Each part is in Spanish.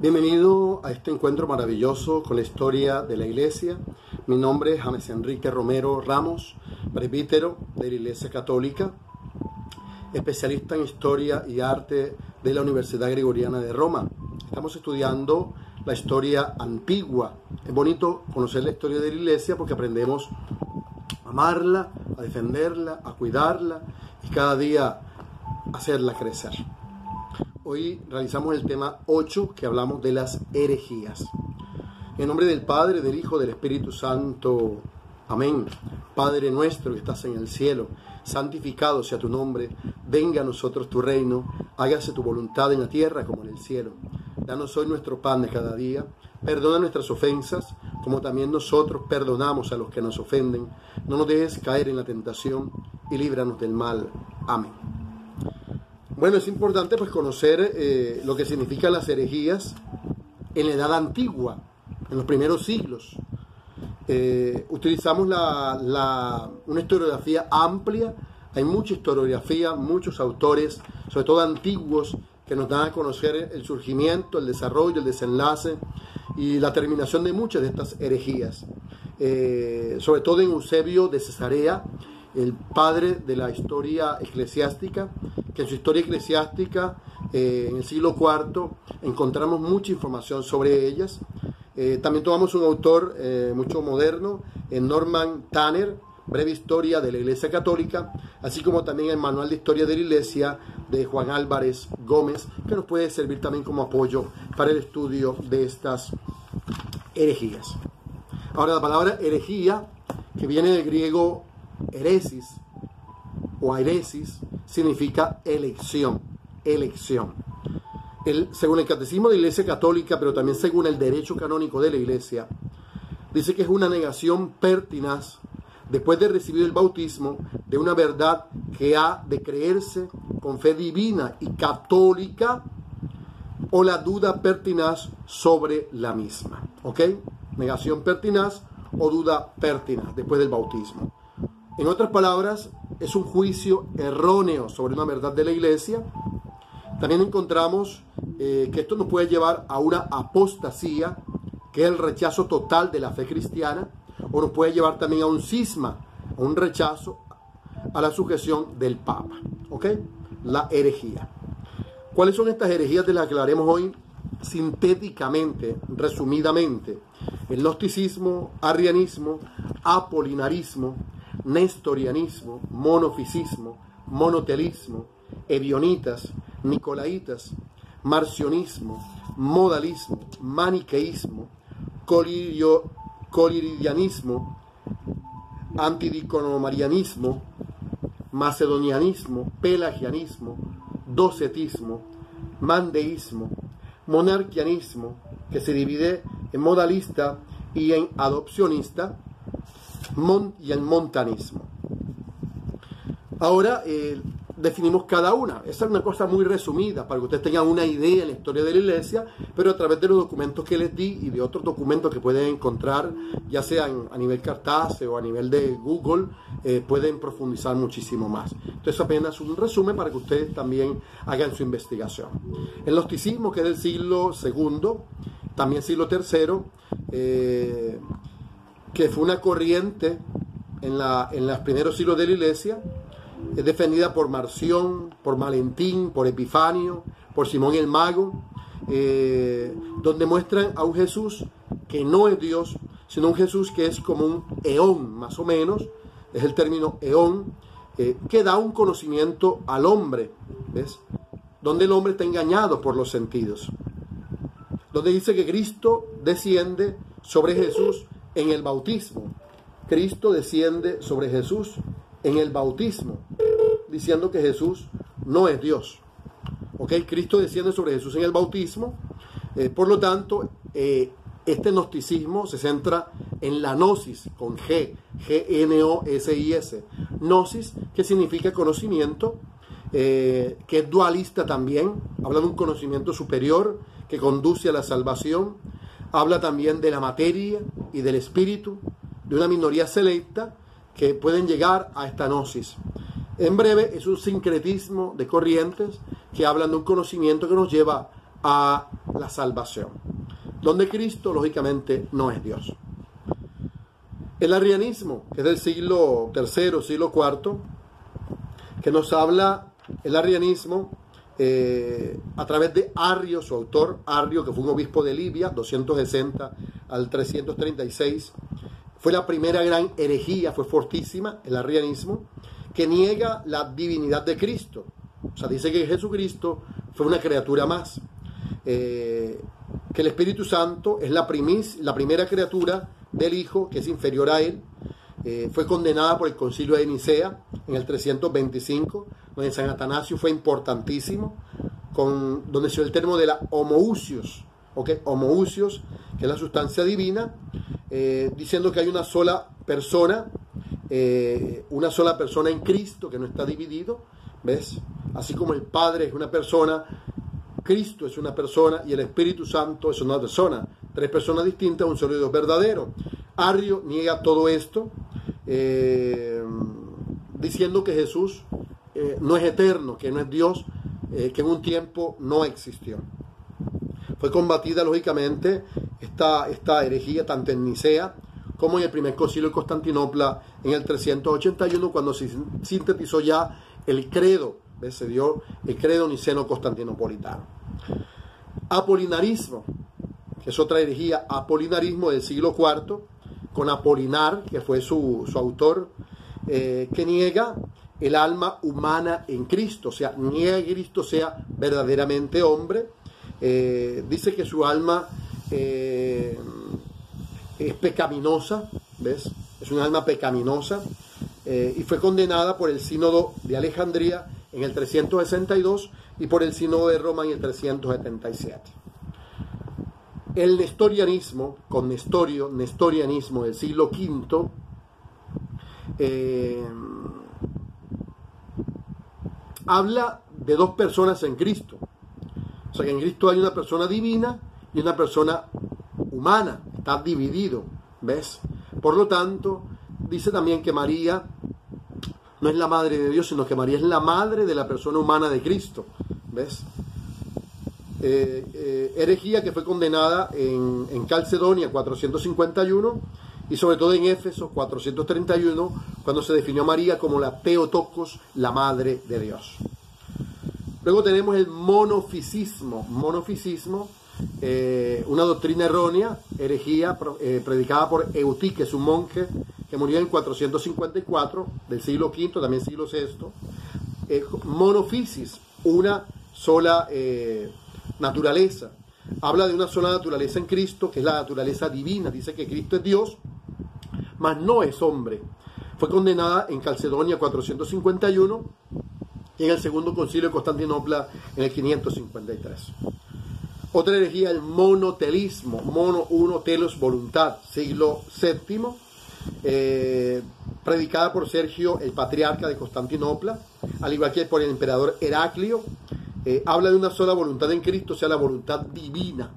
Bienvenido a este encuentro maravilloso con la historia de la iglesia. Mi nombre es James Enrique Romero Ramos, presbítero de la Iglesia Católica, especialista en historia y arte de la Universidad Gregoriana de Roma. Estamos estudiando la historia antigua. Es bonito conocer la historia de la iglesia porque aprendemos a amarla, a defenderla, a cuidarla y cada día hacerla crecer. Hoy realizamos el tema 8, que hablamos de las herejías. En nombre del Padre, del Hijo, del Espíritu Santo. Amén. Padre nuestro que estás en el cielo, santificado sea tu nombre. Venga a nosotros tu reino. Hágase tu voluntad en la tierra como en el cielo. Danos hoy nuestro pan de cada día. Perdona nuestras ofensas, como también nosotros perdonamos a los que nos ofenden. No nos dejes caer en la tentación y líbranos del mal. Amén. Bueno, es importante pues conocer lo que significan las herejías en la edad antigua, en los primeros siglos. Utilizamos una historiografía amplia. Hay mucha historiografía, muchos autores, sobre todo antiguos, que nos dan a conocer el surgimiento, el desarrollo, el desenlace y la terminación de muchas de estas herejías. Sobre todo en Eusebio de Cesarea, el padre de la historia eclesiástica, que en su historia eclesiástica en el siglo IV encontramos mucha información sobre ellas. También tomamos un autor mucho moderno, Norman Tanner, Breve Historia de la Iglesia Católica, así como también el Manual de Historia de la Iglesia de Juan Álvarez Gómez, que nos puede servir también como apoyo para el estudio de estas herejías. Ahora, la palabra herejía, que viene del griego heresis o airesis, significa elección, elección. Según el Catecismo de la Iglesia Católica, pero también según el derecho canónico de la Iglesia, dice que es una negación pertinaz, después de recibir el bautismo, de una verdad que ha de creerse con fe divina y católica, o la duda pertinaz sobre la misma. ¿Ok? Negación pertinaz o duda pertinaz después del bautismo. En otras palabras, es un juicio erróneo sobre una verdad de la Iglesia. También encontramos que esto nos puede llevar a una apostasía, que es el rechazo total de la fe cristiana, o nos puede llevar también a un cisma, a un rechazo a la sujeción del Papa. ¿Ok? La herejía. ¿Cuáles son estas herejías de las que hablaremos hoy? Sintéticamente, resumidamente: el gnosticismo, arrianismo, apolinarismo, nestorianismo, monofisismo, monotelismo, ebionitas, nicolaitas, marcionismo, modalismo, maniqueísmo, coliridianismo, antidiconomarianismo, macedonianismo, pelagianismo, docetismo, mandeísmo, monarquianismo, que se divide en modalista y en adopcionista, y el montanismo. Ahora definimos cada una. Esa es una cosa muy resumida para que ustedes tengan una idea de la historia de la iglesia, pero a través de los documentos que les di y de otros documentos que pueden encontrar, ya sea a nivel Cartase o a nivel de Google, pueden profundizar muchísimo más. Entonces apenas un resumen para que ustedes también hagan su investigación. El gnosticismo, que es del siglo II, también siglo III, que fue una corriente en los primeros siglos de la iglesia, es defendida por Marción, por Valentín, por Epifanio, por Simón el Mago, donde muestran a un Jesús que no es Dios, sino un Jesús que es como un eón, más o menos, es el término eón, que da un conocimiento al hombre, ¿ves? Donde el hombre está engañado por los sentidos. Donde dice que Cristo desciende sobre Jesús en el bautismo. Cristo desciende sobre Jesús en el bautismo, diciendo que Jesús no es Dios. ¿Ok? Cristo desciende sobre Jesús en el bautismo. Por lo tanto, este gnosticismo se centra en la gnosis, con G, G-N-O-S-I-S. Gnosis, que significa conocimiento, que es dualista también. Habla de un conocimiento superior que conduce a la salvación. Habla también de la materia y del espíritu, de una minoría selecta que pueden llegar a esta gnosis. En breve, es un sincretismo de corrientes que hablan de un conocimiento que nos lleva a la salvación, donde Cristo lógicamente no es Dios. El arrianismo, que es del siglo III, siglo IV, que nos habla el arrianismo a través de Arrio, su autor, Arrio, que fue un obispo de Libia, 260 al 336, fue la primera gran herejía, fue fortísima, el arrianismo, que niega la divinidad de Cristo. O sea, dice que Jesucristo fue una criatura más, que el Espíritu Santo es la primera criatura del Hijo, que es inferior a él. Fue condenada por el Concilio de Nicea en el 325, donde San Atanasio fue importantísimo, donde se dio el término de la homoousios, ¿okay? Homoousios, que es la sustancia divina, diciendo que hay una sola persona en Cristo, que no está dividido, ¿ves? Así como el Padre es una persona, Cristo es una persona y el Espíritu Santo es una persona, tres personas distintas, un solo Dios verdadero. Arrio niega todo esto, diciendo que Jesús no es eterno, que no es Dios, que en un tiempo no existió. Fue combatida lógicamente esta herejía tanto en Nicea como en el primer concilio de Constantinopla en el 381, cuando se sintetizó ya el credo, ¿ves? Se dio el credo niceno-constantinopolitano. Apolinarismo, que es otra herejía, apolinarismo del siglo IV, con Apolinar, que fue su autor, que niega el alma humana en Cristo, o sea, niega que Cristo sea verdaderamente hombre. Dice que su alma es pecaminosa, ¿ves? Es un alma pecaminosa, y fue condenada por el sínodo de Alejandría en el 362 y por el sínodo de Roma en el 377. El nestorianismo, con nestorianismo del siglo V, habla de dos personas en Cristo. O sea, que en Cristo hay una persona divina y una persona humana, está dividido, ¿ves? Por lo tanto, dice también que María no es la madre de Dios, sino que María es la madre de la persona humana de Cristo, ¿ves? Herejía que fue condenada en Calcedonia 451 y sobre todo en Éfeso 431, cuando se definió a María como la Theotokos, la madre de Dios. Luego tenemos el monofisismo, una doctrina errónea, herejía, predicada por Eutiques, un monje que murió en 454 del siglo V, también siglo VI. Monofisis, una sola naturaleza. Habla de una sola naturaleza en Cristo, que es la naturaleza divina. Dice que Cristo es Dios, mas no es hombre. Fue condenada en Calcedonia 451 y en el segundo concilio de Constantinopla en el 553. Otra herejía, el monotelismo, mono, uno, telos, voluntad, siglo VII, predicada por Sergio, el patriarca de Constantinopla, al igual que por el emperador Heraclio. Habla de una sola voluntad en Cristo, o sea, la voluntad divina.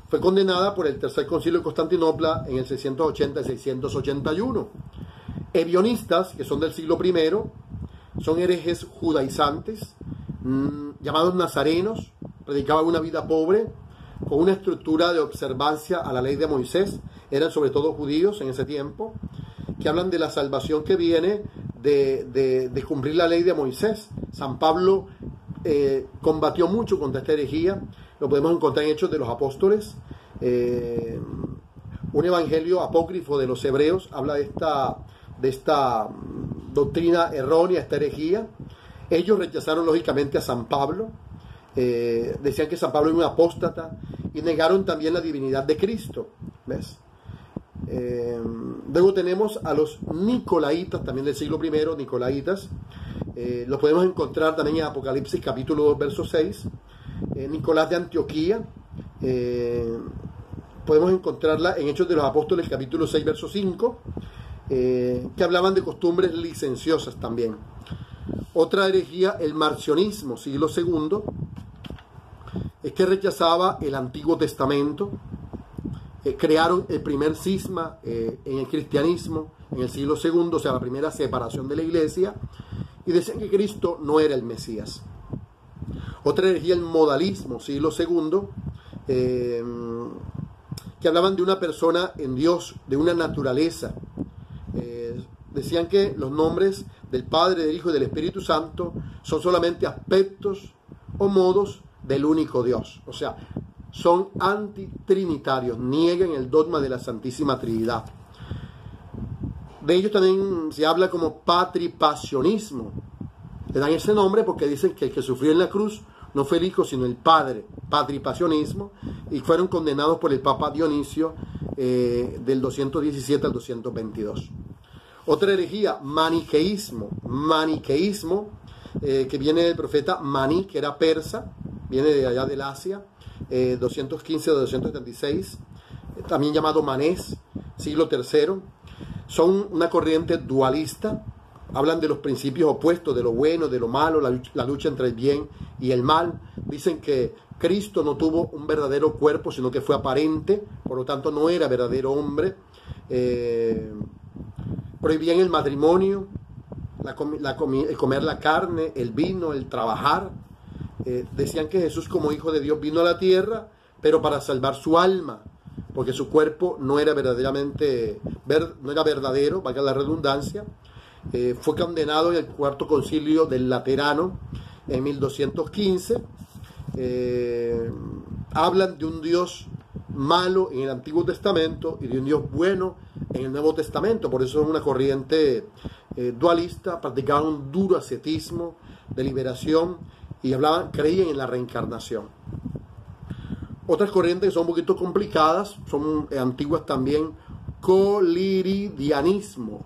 Fue condenada por el tercer concilio de Constantinopla en el 680 y 681. Ebionistas, que son del siglo I, son herejes judaizantes, llamados nazarenos, predicaban una vida pobre, con una estructura de observancia a la ley de Moisés. Eran sobre todo judíos en ese tiempo, que hablan de la salvación que viene de cumplir la ley de Moisés. San Pablo combatió mucho contra esta herejía, lo podemos encontrar en Hechos de los Apóstoles. Un evangelio apócrifo de los hebreos habla de esta doctrina errónea, esta herejía. Ellos rechazaron lógicamente a San Pablo, decían que San Pablo era un apóstata y negaron también la divinidad de Cristo, ¿ves? Luego tenemos a los nicolaitas, también del siglo I, nicolaitas. Los podemos encontrar también en Apocalipsis capítulo 2, verso 6. Nicolás de Antioquía, podemos encontrarla en Hechos de los Apóstoles capítulo 6, verso 5, que hablaban de costumbres licenciosas también. Otra herejía, el marcionismo, siglo II, es que rechazaba el Antiguo Testamento. Crearon el primer cisma en el cristianismo en el siglo II, o sea, la primera separación de la iglesia, y decían que Cristo no era el Mesías. Otra herejía, el modalismo, siglo II, que hablaban de una persona en Dios, de una naturaleza. Decían que los nombres del Padre, del Hijo y del Espíritu Santo son solamente aspectos o modos del único Dios. O sea, son antitrinitarios, niegan el dogma de la Santísima Trinidad. De ellos también se habla como patripasionismo. Le dan ese nombre porque dicen que el que sufrió en la cruz no fue el Hijo, sino el Padre. Patripasionismo. Y fueron condenados por el Papa Dionisio del 217 al 222. Otra herejía, maniqueísmo. Maniqueísmo, que viene del profeta Maní, que era persa, viene de allá del Asia, 215 a 276, también llamado Manés, siglo III. Son una corriente dualista, hablan de los principios opuestos, de lo bueno, de lo malo, la lucha entre el bien y el mal. Dicen que Cristo no tuvo un verdadero cuerpo, sino que fue aparente, por lo tanto no era verdadero hombre. Prohibían el matrimonio, el comer la carne, el vino, el trabajar. Decían que Jesús como Hijo de Dios vino a la tierra, pero para salvar su alma, porque su cuerpo no era verdaderamente, no era verdadero, valga la redundancia. Fue condenado en el Cuarto Concilio del Laterano en 1215. Hablan de un Dios malo en el Antiguo Testamento y de un Dios bueno en el Nuevo Testamento. Por eso es una corriente dualista. Practicaban un duro ascetismo de liberación y creían en la reencarnación. Otras corrientes que son un poquito complicadas, son antiguas también. Coliridianismo,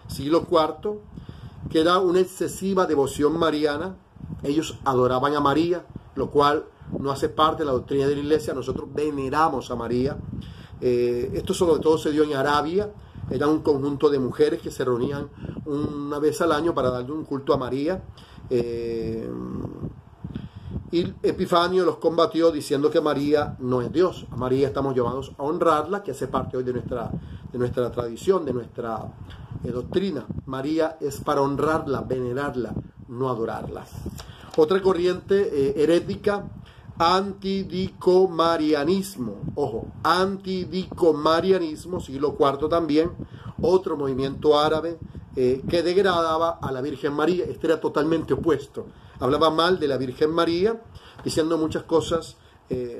siglo IV, que era una excesiva devoción mariana. Ellos adoraban a María, lo cual no hace parte de la doctrina de la Iglesia. Nosotros veneramos a María. Esto sobre todo se dio en Arabia. Era un conjunto de mujeres que se reunían una vez al año para darle un culto a María. Y Epifanio los combatió diciendo que María no es Dios. A María estamos llamados a honrarla, que hace parte hoy de nuestra tradición, de nuestra doctrina. María es para honrarla, venerarla, no adorarla. Otra corriente herética, antidicomarianismo. Ojo, antidicomarianismo, siglo IV también. Otro movimiento árabe que degradaba a la Virgen María. Este era totalmente opuesto. Hablaba mal de la Virgen María, diciendo muchas cosas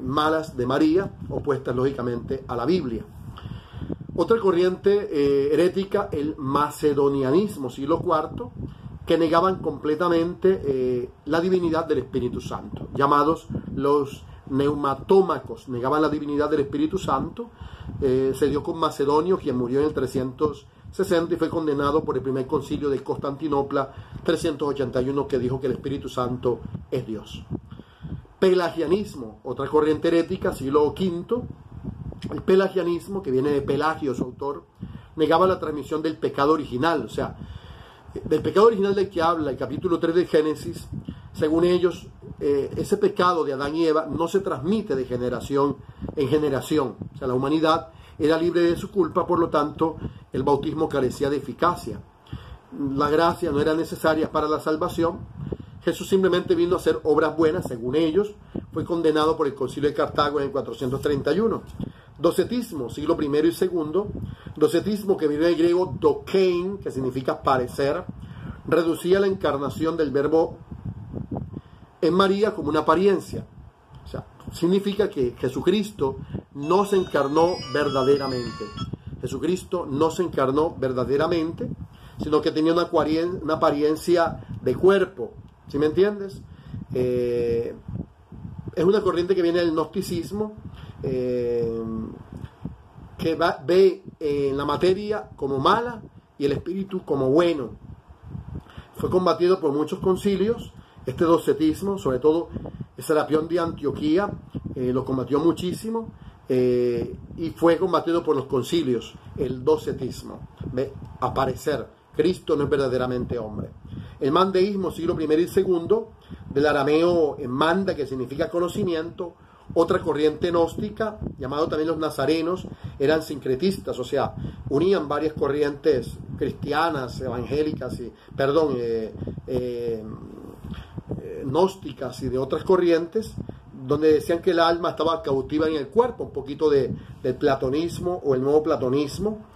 malas de María, opuestas lógicamente a la Biblia. Otra corriente herética, el macedonianismo, siglo IV, que negaban completamente la divinidad del Espíritu Santo, llamados los neumatómacos. Negaban la divinidad del Espíritu Santo. Se dio con Macedonio, quien murió en el 360 y fue condenado por el primer concilio de Constantinopla 381, que dijo que el Espíritu Santo es Dios. Pelagianismo, otra corriente herética, siglo V. El pelagianismo, que viene de Pelagio, su autor, negaba la transmisión del pecado original. O sea, del pecado original del que habla el capítulo 3 de Génesis. Según ellos, ese pecado de Adán y Eva no se transmite de generación en generación. O sea, la humanidad era libre de su culpa, por lo tanto, el bautismo carecía de eficacia. La gracia no era necesaria para la salvación. Jesús simplemente vino a hacer obras buenas, según ellos. Fue condenado por el Concilio de Cartago en el 431. Docetismo, siglo I y II. Docetismo, que viene del griego dokein, que significa parecer, reducía la encarnación del verbo en María como una apariencia. O sea, significa que Jesucristo no se encarnó verdaderamente. Jesucristo no se encarnó verdaderamente, sino que tenía una apariencia de cuerpo. ¿Sí me entiendes? Es una corriente que viene del gnosticismo, que ve la materia como mala y el espíritu como bueno. Fue combatido por muchos concilios, este docetismo, sobre todo Serapión de Antioquía lo combatió muchísimo, y fue combatido por los concilios, el docetismo. Ve, aparecer, Cristo no es verdaderamente hombre. El mandeísmo, siglo I y II, del arameo manda, que significa conocimiento. Otra corriente gnóstica, llamado también los nazarenos, eran sincretistas, o sea, unían varias corrientes cristianas, evangélicas, gnósticas y de otras corrientes, donde decían que el alma estaba cautiva en el cuerpo, un poquito del platonismo o el nuevo platonismo.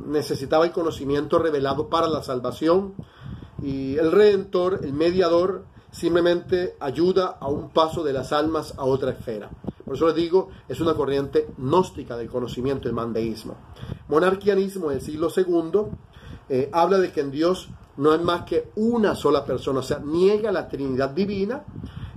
Necesitaba el conocimiento revelado para la salvación, y el Redentor, el mediador, simplemente ayuda a un paso de las almas a otra esfera. Por eso les digo, es una corriente gnóstica del conocimiento, el mandeísmo. Monarquianismo del siglo II habla de que en Dios no es más que una sola persona, o sea, niega la Trinidad divina.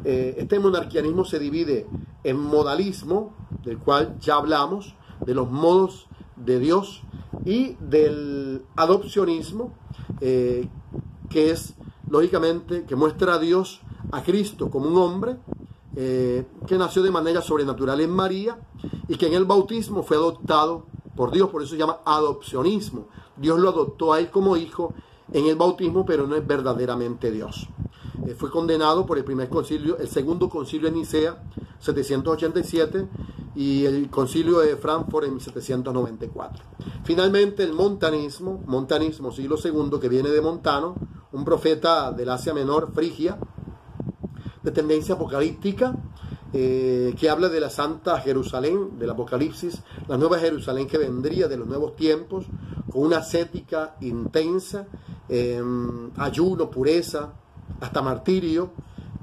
Este monarquianismo se divide en modalismo, del cual ya hablamos, de los modos de Dios, y del adopcionismo, que es, lógicamente, que muestra a Dios, a Cristo, como un hombre que nació de manera sobrenatural en María y que en el bautismo fue adoptado por Dios. Por eso se llama adopcionismo. Dios lo adoptó a él como hijo en el bautismo, pero no es verdaderamente Dios. Fue condenado por el primer concilio, el segundo concilio de Nicea, 787, y el concilio de Frankfurt en 1794. Finalmente, el montanismo siglo II, que viene de Montano, un profeta del Asia Menor, Frigia, de tendencia apocalíptica, que habla de la Santa Jerusalén, del Apocalipsis, la nueva Jerusalén que vendría de los nuevos tiempos, con una ascética intensa, ayuno, pureza, hasta martirio.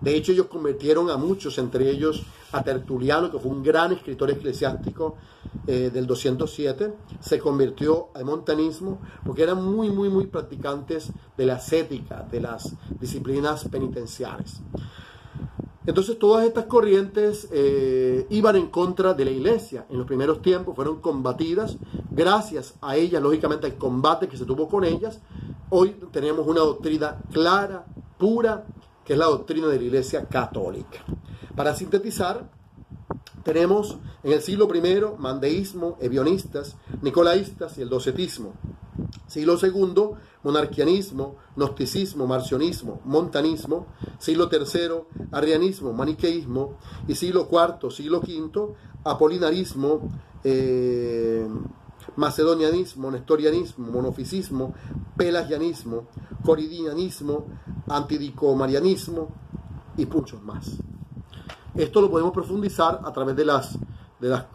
De hecho, ellos convirtieron a muchos, entre ellos a Tertuliano, que fue un gran escritor eclesiástico del 207, se convirtió al montanismo porque eran muy practicantes de la ascética, de las disciplinas penitenciales. Entonces todas estas corrientes iban en contra de la iglesia. En los primeros tiempos fueron combatidas. Gracias a ellas, lógicamente, al combate que se tuvo con ellas, hoy tenemos una doctrina clara, pura, que es la doctrina de la Iglesia Católica. Para sintetizar, tenemos en el siglo I mandeísmo, ebionistas, nicolaístas y el docetismo. Siglo II, monarquianismo, gnosticismo, marcionismo, montanismo. Siglo III, arrianismo, maniqueísmo. Y siglo IV, siglo V, apolinarismo, macedonianismo, nestorianismo, monofisismo, pelagianismo, coridinianismo, antidicomarianismo y muchos más. Esto lo podemos profundizar a través de las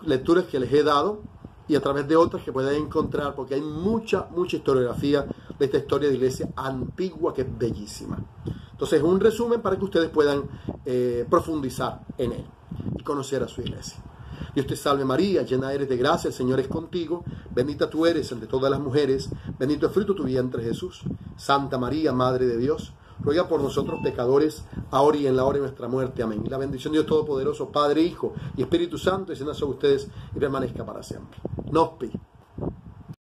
lecturas que les he dado y a través de otras que pueden encontrar, porque hay mucha historiografía de esta historia de iglesia antigua que es bellísima. Entonces, un resumen para que ustedes puedan profundizar en él y conocer a su iglesia. Dios te salve María, llena eres de gracia, el Señor es contigo, bendita tú eres entre todas las mujeres, bendito es el fruto de tu vientre Jesús. Santa María, Madre de Dios, ruega por nosotros pecadores, ahora y en la hora de nuestra muerte. Amén. Y la bendición de Dios Todopoderoso, Padre, Hijo y Espíritu Santo, descienda sobre ustedes y permanezca para siempre. Nospi.